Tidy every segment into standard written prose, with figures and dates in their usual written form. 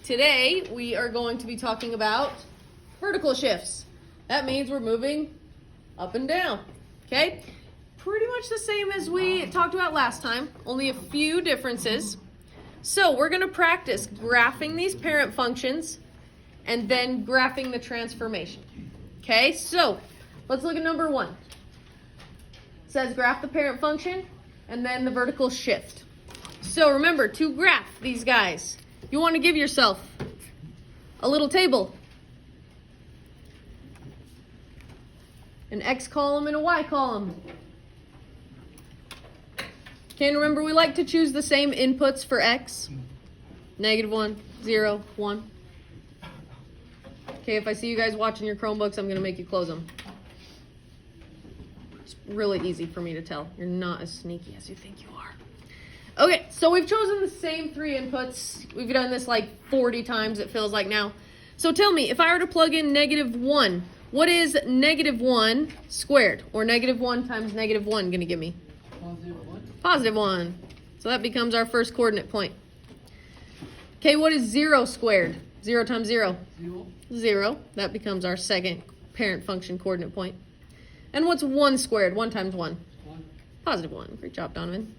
Today we are going to be talking about vertical shifts. That means we're moving up and down, okay? Pretty much the same as we talked about last time, only a few differences. So we're going to practice graphing these parent functions and then graphing the transformation. Okay, so let's look at number one. It says graph the parent function and then the vertical shift. So remember, to graph these guys, you want to give yourself a little table. An X column and a Y column. Okay, and remember, we like to choose the same inputs for X. -1, 0, 1. Okay, if I see you guys watching your Chromebooks, I'm going to make you close them. It's really easy for me to tell. You're not as sneaky as you think you are. Okay, so we've chosen the same three inputs. We've done this like 40 times, it feels like now. So tell me, if I were to plug in -1, what is -1 squared? Or -1 times -1 going to give me? +1. So that becomes our first coordinate point. Okay, what is 0 squared? 0 times 0? 0. That becomes our second parent function coordinate point. And what's 1 squared? 1 times 1? +1. Great job, Donovan.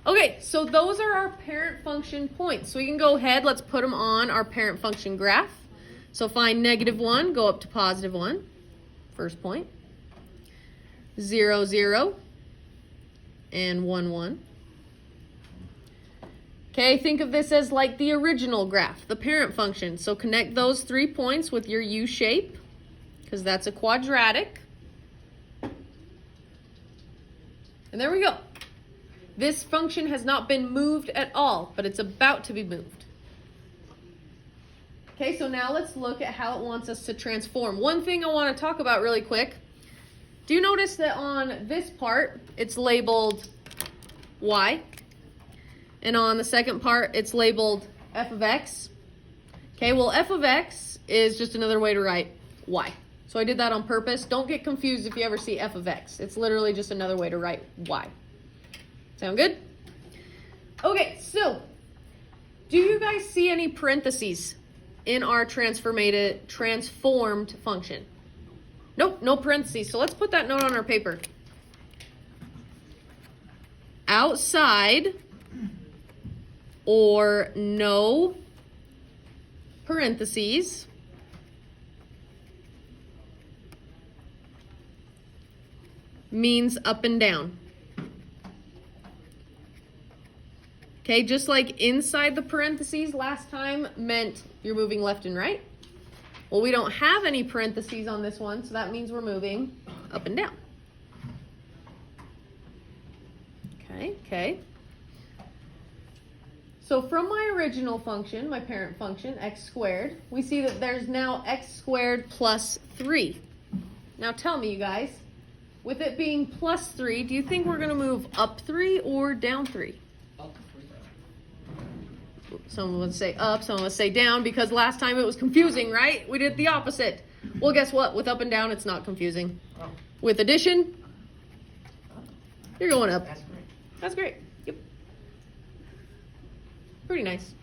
Okay, so those are our parent function points. So we can go ahead, let's put them on our parent function graph. So find -1, go up to +1, first point. 0, 0, and 1, 1. Okay, think of this as like the original graph, the parent function. So connect those 3 points with your U shape, because that's a quadratic. And there we go. This function has not been moved at all, but it's about to be moved. Okay, so now let's look at how it wants us to transform. One thing I want to talk about really quick. Do you notice that on this part, it's labeled y? And on the second part, it's labeled f of x. Okay, well, f of x is just another way to write y. So I did that on purpose. Don't get confused if you ever see f of x. It's literally just another way to write y. Sound good? Okay, so do you guys see any parentheses in our transformed function? Nope, no parentheses. So let's put that note on our paper. Outside or no parentheses means up and down. Okay, just like inside the parentheses last time meant you're moving left and right. Well, we don't have any parentheses on this one, so that means we're moving up and down. Okay. So from my original function, my parent function, x squared, we see that there's now x squared plus 3. Now tell me, you guys, with it being plus 3, do you think we're going to move up 3 or down 3? Up 3. Someone would say up, someone would say down, because last time it was confusing, right? We did the opposite. Well, guess what? With up and down, it's not confusing. Oh. With addition, you're going up. That's great. That's great. Yep. Pretty nice.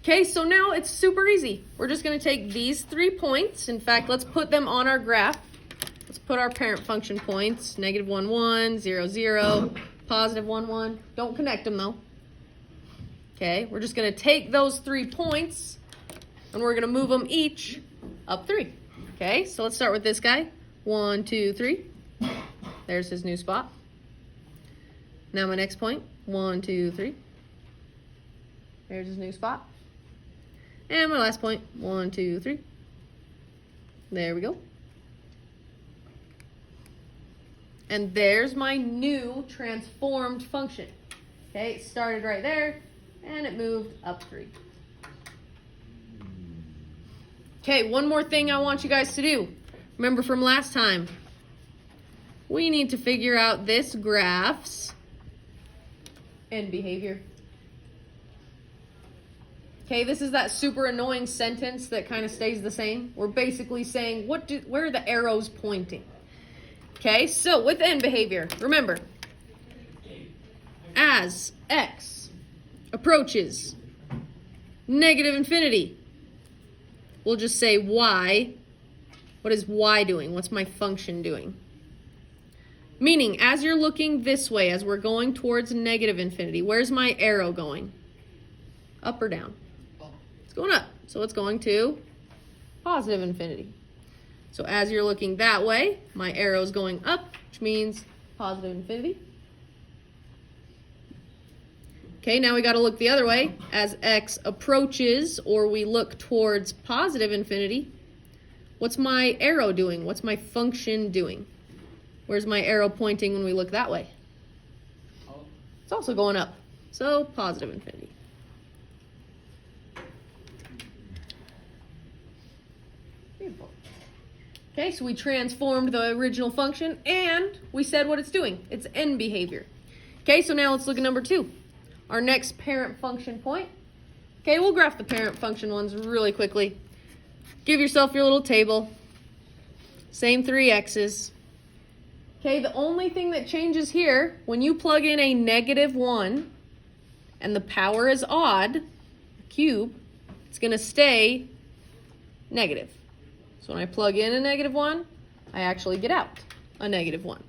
Okay, so now it's super easy. We're just going to take these 3 points. In fact, let's put them on our graph. Let's put our parent function points. -1, 1, 0, 0, +1, 1. Don't connect them, though. Okay, we're just going to take those 3 points, and we're going to move them each up 3. Okay, so let's start with this guy. 1, 2, 3. There's his new spot. Now my next point. 1, 2, 3. There's his new spot. And my last point. 1, 2, 3. There we go. And there's my new transformed function. Okay, it started right there, and it moved up 3. Okay, one more thing I want you guys to do. Remember from last time, we need to figure out this graph's end behavior. Okay, this is that super annoying sentence that kind of stays the same. We're basically saying, where are the arrows pointing? Okay, so with end behavior, remember, as x approaches negative infinity. We'll just say y. What is y doing? What's my function doing? Meaning, as you're looking this way, as we're going towards negative infinity, where's my arrow going? Up or down? It's going up. So it's going to positive infinity. So as you're looking that way, my arrow is going up, which means positive infinity. Okay, now we got to look the other way. As x approaches, or we look towards positive infinity, what's my arrow doing? What's my function doing? Where's my arrow pointing when we look that way? It's also going up. So positive infinity. Beautiful. Okay, so we transformed the original function and we said what it's doing. It's end behavior. Okay, so now let's look at number 2. Our next parent function point. Okay, we'll graph the parent function ones really quickly. Give yourself your little table. Same 3 x's. Okay, the only thing that changes here, when you plug in a -1 and the power is odd, cube, it's going to stay negative. So when I plug in a -1, I actually get out a -1.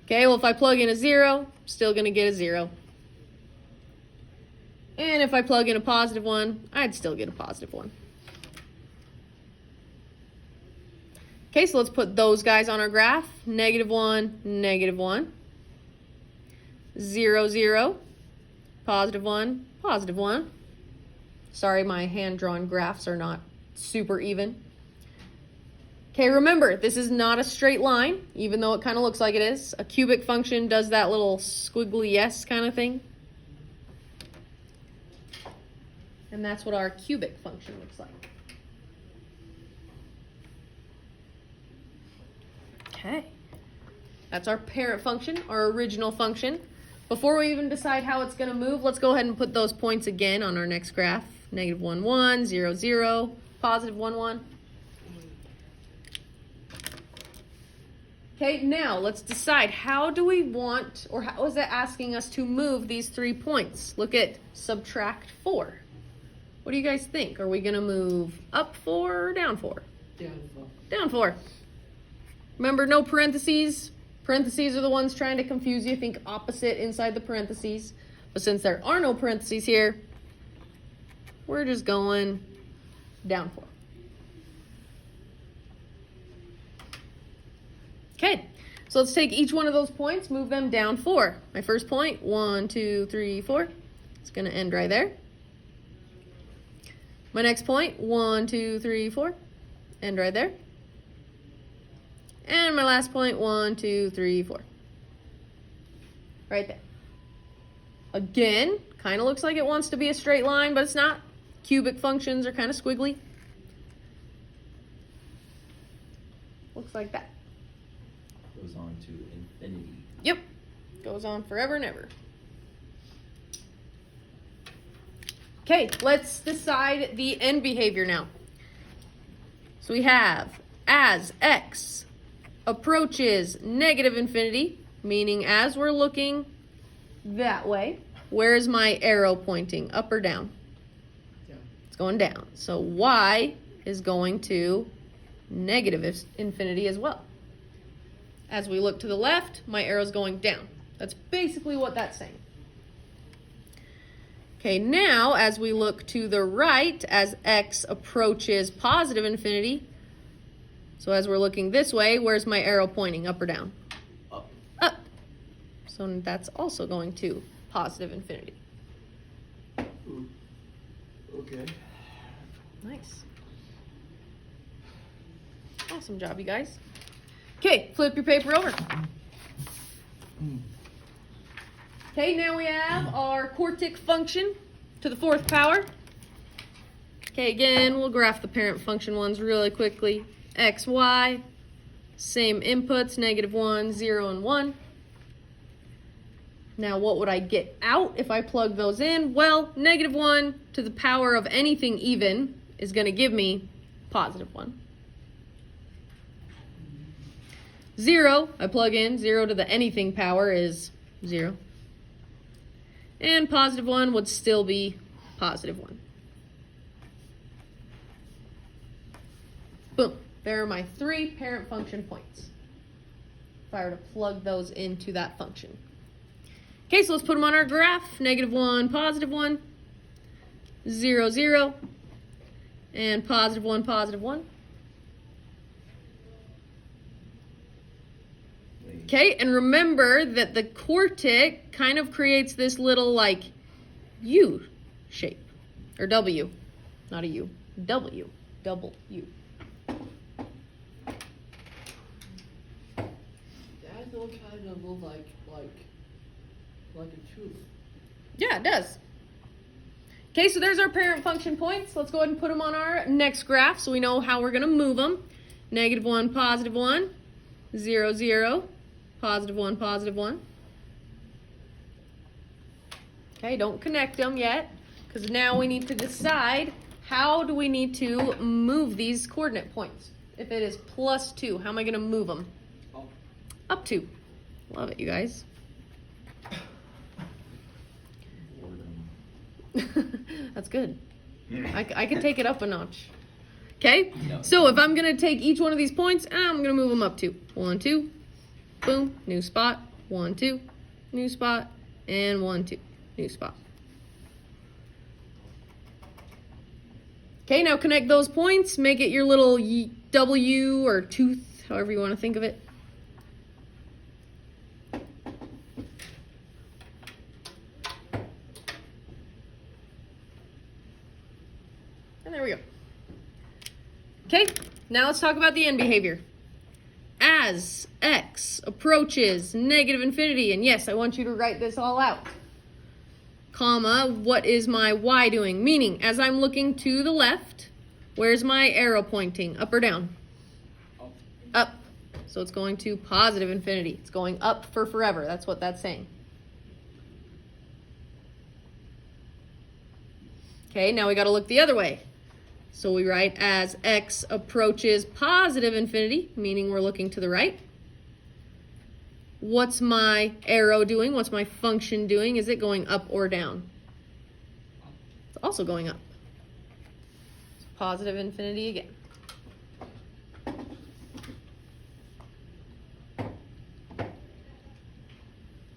Okay, well if I plug in a 0, I'm still going to get a 0. And if I plug in a +1, I'd still get a +1. Okay, so let's put those guys on our graph. -1, -1. 0, 0. +1, +1. Sorry, my hand-drawn graphs are not super even. Okay, remember, this is not a straight line, even though it kind of looks like it is. A cubic function does that little squiggly yes kind of thing. And that's what our cubic function looks like. Okay, that's our parent function, our original function. Before we even decide how it's going to move, let's go ahead and put those points again on our next graph. -1, 1, 0, 0, +1, 1. Okay, now let's decide how do we want, or how is it asking us to move these 3 points? Look at subtract 4. What do you guys think? Are we going to move up 4 or down 4? Down 4. Down 4. Remember, no parentheses. Parentheses are the ones trying to confuse you. Think opposite inside the parentheses. But since there are no parentheses here, we're just going down 4. Okay, so let's take each one of those points, move them down 4. My first point, 1, 2, 3, 4. It's going to end right there. My next point, 1, 2, 3, 4. End right there. And my last point, 1, 2, 3, 4. Right there. Again, kind of looks like it wants to be a straight line, but it's not. Cubic functions are kind of squiggly. Looks like that. Goes on to infinity. Yep. Goes on forever and ever. Okay, let's decide the end behavior now. So we have as x approaches negative infinity, meaning as we're looking that way, where is my arrow pointing? Up or down? Down. It's going down. So y is going to negative infinity as well. As we look to the left, my arrow's going down. That's basically what that's saying. Okay, now as we look to the right, as x approaches positive infinity, so as we're looking this way, where's my arrow pointing? Up or down? Up. Up. So that's also going to positive infinity. Okay. Nice. Awesome job, you guys. Okay, flip your paper over. Okay, now we have our quartic function to the 4th power. Okay, again, we'll graph the parent function ones really quickly. X, y, same inputs, -1, 0, and 1. Now, what would I get out if I plug those in? Well, -1 to the power of anything even is going to give me +1. 0, I plug in, 0 to the anything power is 0. And +1 would still be positive 1. Boom. There are my 3 parent function points. If I were to plug those into that function. Okay, so let's put them on our graph. -1, positive 1, 0, 0, and positive 1, positive 1. Okay, and remember that the quartic kind of creates this little like U shape, or W, not a U, W, double U. That all kind of look like a tube. Yeah, it does. Okay, so there's our parent function points. Let's go ahead and put them on our next graph so we know how we're going to move them. -1, positive 1, 0, 0, positive 1, positive 1. Okay, don't connect them yet, because now we need to decide how do we need to move these coordinate points. If it is +2, how am I going to move them? Up 2. Love it, you guys. That's good. I can take it up a notch. Okay? No. So if I'm going to take each one of these points, I'm going to move them up 2. 1, 2. Boom. New spot. 1, 2. New spot. And 1, 2. New spot. Okay, now connect those points. Make it your little W or tooth, however you want to think of it. And there we go. Okay, now let's talk about the end behavior. As x approaches negative infinity, and yes, I want you to write this all out, comma, what is my y doing? Meaning, as I'm looking to the left, where's my arrow pointing? Up or down? Up. Up. So it's going to positive infinity. It's going up for forever. That's what that's saying. Okay, now we got to look the other way. So we write as x approaches positive infinity, meaning we're looking to the right. What's my arrow doing? What's my function doing? Is it going up or down? It's also going up. It's positive infinity again.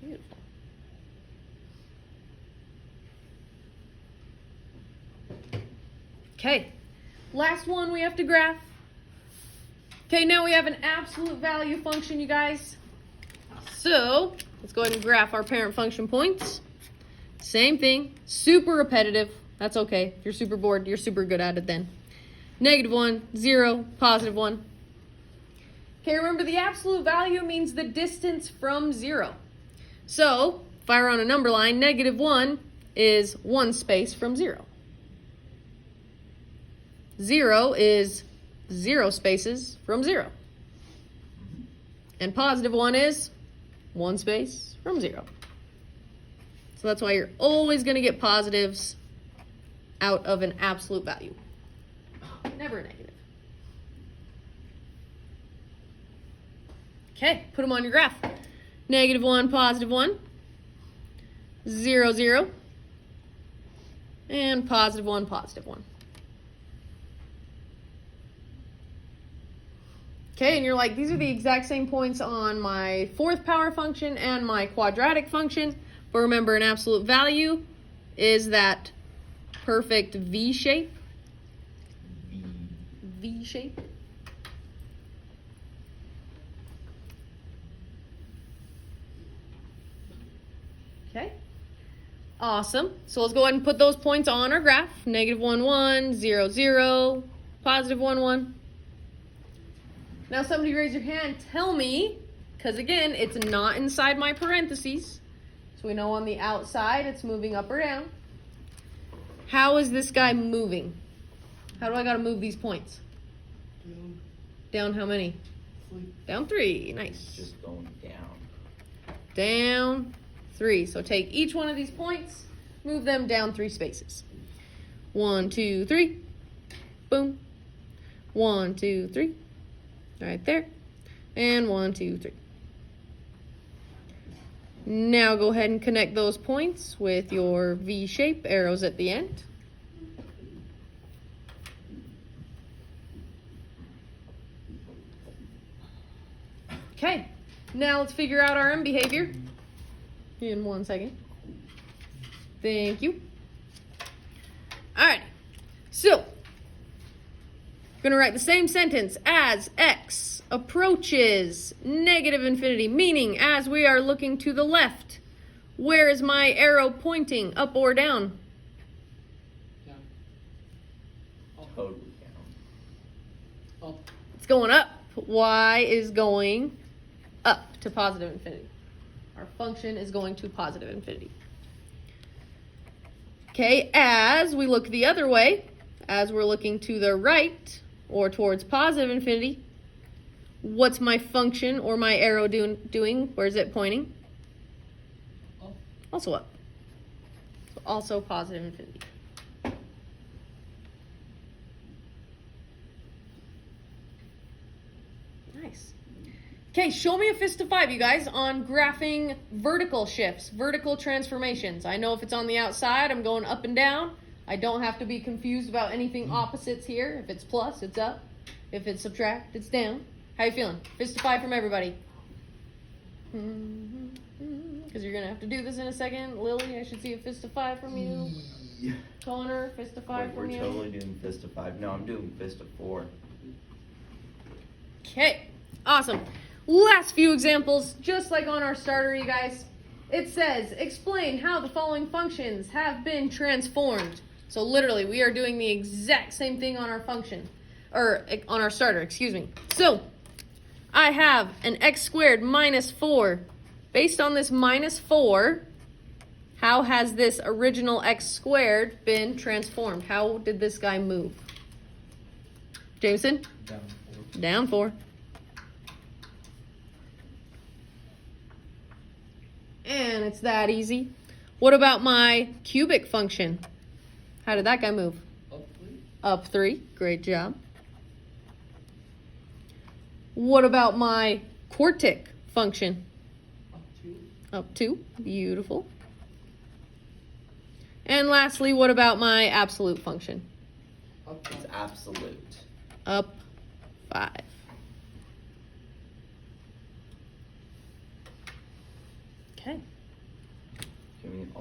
Beautiful. Okay. Last one we have to graph. Okay, now we have an absolute value function, you guys. So, let's go ahead and graph our parent function points. Same thing, super repetitive. That's okay. If you're super bored, you're super good at it then. -1, 0, positive 1. Okay, remember the absolute value means the distance from 0. So, if I were on a number line, -1 is 1 space from 0. 0 is 0 spaces from 0. And positive 1 is 1 space from 0. So that's why you're always going to get positives out of an absolute value. Never a negative. Okay, put them on your graph. -1, positive 1. 0, 0. And positive 1, positive 1. Okay, and you're like, these are the exact same points on my 4th power function and my quadratic function. But remember, an absolute value is that perfect V shape. V shape. Okay. Awesome. So let's go ahead and put those points on our graph. -1, 1, 0, 0, positive 1, 1. Now somebody raise your hand, tell me, because again, it's not inside my parentheses. So we know on the outside it's moving up or down. How is this guy moving? How do I got to move these points? Down how many? 3. Down 3. It's Nice. just going down. Down 3. So take each one of these points, move them down 3 spaces. 1, 2, 3. Boom. 1, 2, 3. Right there. And 1, 2, 3. Now go ahead and connect those points with your V shape arrows at the end. Okay, now let's figure out our end behavior. In 1 second. Thank you. Alright, so gonna write the same sentence as x approaches negative infinity, meaning as we are looking to the left, where is my arrow pointing, up or down? Down. Totally down. Up. It's going up. Y is going up to positive infinity. Our function is going to positive infinity. Okay, as we look the other way, as we're looking to the right or towards positive infinity, what's my function or my arrow doing? Where's it pointing? Up. Also up. So also positive infinity. Nice. Okay, show me a fist of 5, you guys, on graphing vertical shifts, vertical transformations. I know if it's on the outside, I'm going up and down. I don't have to be confused about anything opposites here. If it's plus, it's up. If it's subtract, it's down. How you feeling? Fist of 5 from everybody. Because you're going to have to do this in a second. Lily, I should see a fist of 5 from you. Yeah. Connor, fist of 5 We're from you. totally doing fist of 5. No, I'm doing fist of 4. Okay, awesome. Last few examples, just like on our starter, you guys. It says, explain how the following functions have been transformed. So literally, we are doing the exact same thing on our function, or on our starter, excuse me. So, I have an x squared minus 4. Based on this minus 4, how has this original x squared been transformed? How did this guy move? Jameson? Down 4. Down 4. And it's that easy. What about my cubic function? How did that guy move? Up 3. Up 3. Great job. What about my quartic function? Up 2. Up 2. Beautiful. And lastly, what about my absolute function? Up 5. It's absolute. Up 5. Okay. Can we all